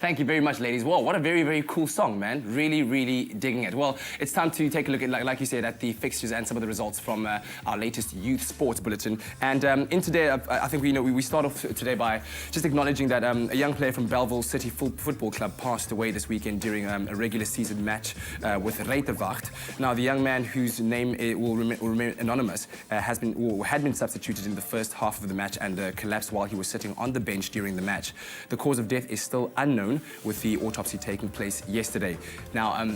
Thank you very much, ladies. Wow, what a very, very cool song, man. Really, really digging it. Well, it's time to take a look at, like you said, at the fixtures and some of the results from our latest youth sports bulletin. And in today, I think we start off today by just acknowledging that a young player from Belleville City Football Club passed away this weekend during a regular season match with Reiterwacht. Now, the young man whose name will remain anonymous had been substituted in the first half of the match and collapsed while he was sitting on the bench during the match. The cause of death is still unknown, with the autopsy taking place yesterday. Now,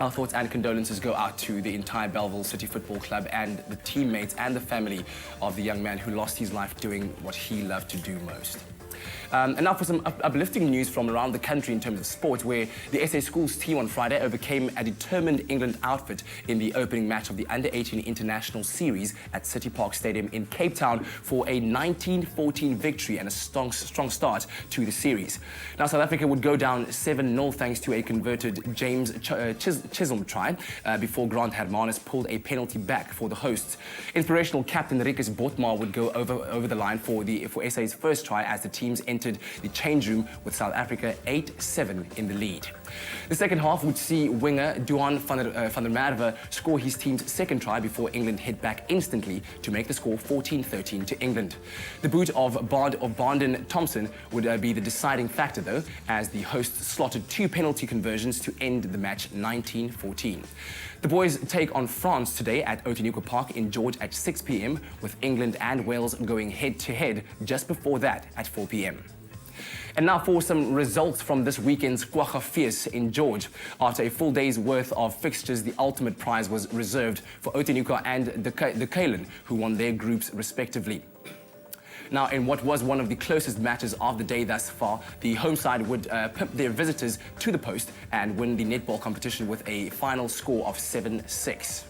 our thoughts and condolences go out to the entire Belleville City Football Club and the teammates and the family of the young man who lost his life doing what he loved to do most. And now for some uplifting news from around the country in terms of sport, where the SA Schools team on Friday overcame a determined England outfit in the opening match of the Under-18 International Series at City Park Stadium in Cape Town for a 19-14 victory and a strong start to the series. Now, South Africa would go down 7-0 thanks to a converted James Chisholm try before Grant Hermanus pulled a penalty back for the hosts. Inspirational captain Rikus Botma would go over the line for SA's first try as the teams entered the change room with South Africa 8-7 in the lead. The second half would see winger Duan van der Merwe score his team's second try before England hit back instantly to make the score 14-13 to England. The boot of Bondon Thompson would be the deciding factor, though, as the hosts slotted 2 penalty conversions to end the match 19-14. The boys take on France today at Outeniqua Park in George at 6 p.m, with England and Wales going head-to-head just before that at 4 p.m. And now for some results from this weekend's Kwagga Fees in George. After a full day's worth of fixtures, the ultimate prize was reserved for Outeniqua and the Kailen, who won their groups respectively. Now, in what was one of the closest matches of the day thus far, the home side would pimp their visitors to the post and win the netball competition with a final score of 7-6.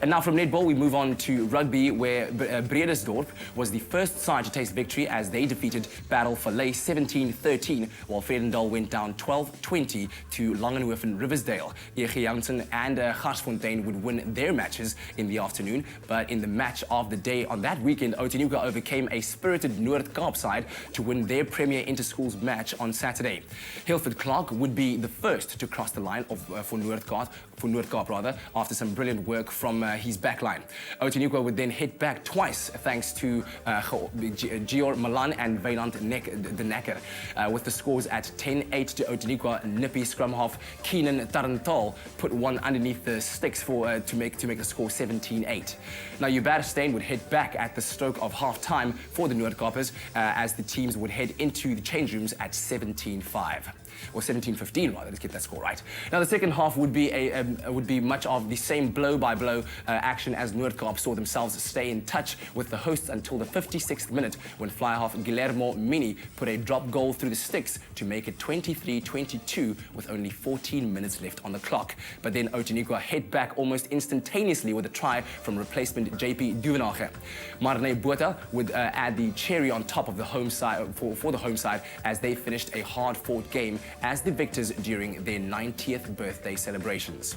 And now from netball, we move on to rugby, where Bredasdorp was the first side to taste victory as they defeated Battle Valley 17-13, while Vredendal went down 12-20 to Langenhoven Riversdale. Ege Janssen and Garsfontein would win their matches in the afternoon, but in the match of the day on that weekend, Outeniqua overcame a spirited Noord-Kaap side to win their premier inter-schools match on Saturday. Hilford Clark would be the first to cross the line for Noord-Kaap after some brilliant work from his backline. Outeniqua would then hit back twice thanks to Gior Malan and Weyland de Necker, with the scores at 10-8 to Outeniqua. Nippy scrum half Keenan Tarantal put one underneath the sticks to make the score 17-8. Now, Uberstein would hit back at the stroke of half-time for the Noord-Kaapers as the teams would head into the change rooms at 17-5. Or 17-15 rather, let's get that score right. Now, the second half would be much of the same blow-by-blow action as Noord-Kaap saw themselves stay in touch with the hosts until the 56th minute, when fly half Guillermo Mini put a drop goal through the sticks to make it 23-22 with only 14 minutes left on the clock. But then Outeniqua hit back almost instantaneously with a try from replacement JP Duvenage. Marne Botha would add the cherry on top of the home side for the home side as they finished a hard-fought game as the victors during their 90th birthday celebrations.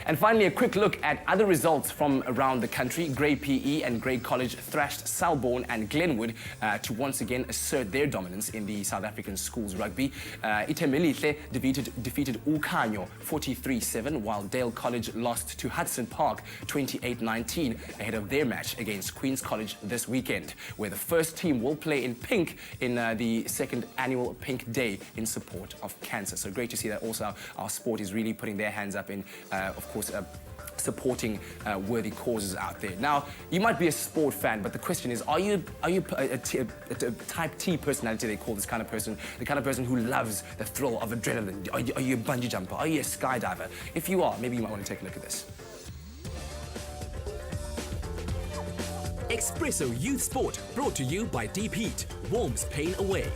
And finally, a quick look at other results from around the country. Grey PE and Grey College thrashed Selborne and Glenwood to once again assert their dominance in the South African schools rugby. Itemelile defeated Ukhanyo 43-7, while Dale College lost to Hudson Park 28-19 ahead of their match against Queen's College this weekend, where the first team will play in pink in the second annual Pink Day in support of cancer. So great to see that also our sport is really putting their hands up in, of course, supporting worthy causes out there. Now, you might be a sport fan, but the question is, are you a type T personality, they call this kind of person, the kind of person who loves the thrill of adrenaline? Are you a bungee jumper? Are you a skydiver? If you are, maybe you might want to take a look at this. Expresso Youth Sport, brought to you by Deep Heat, warms pain away.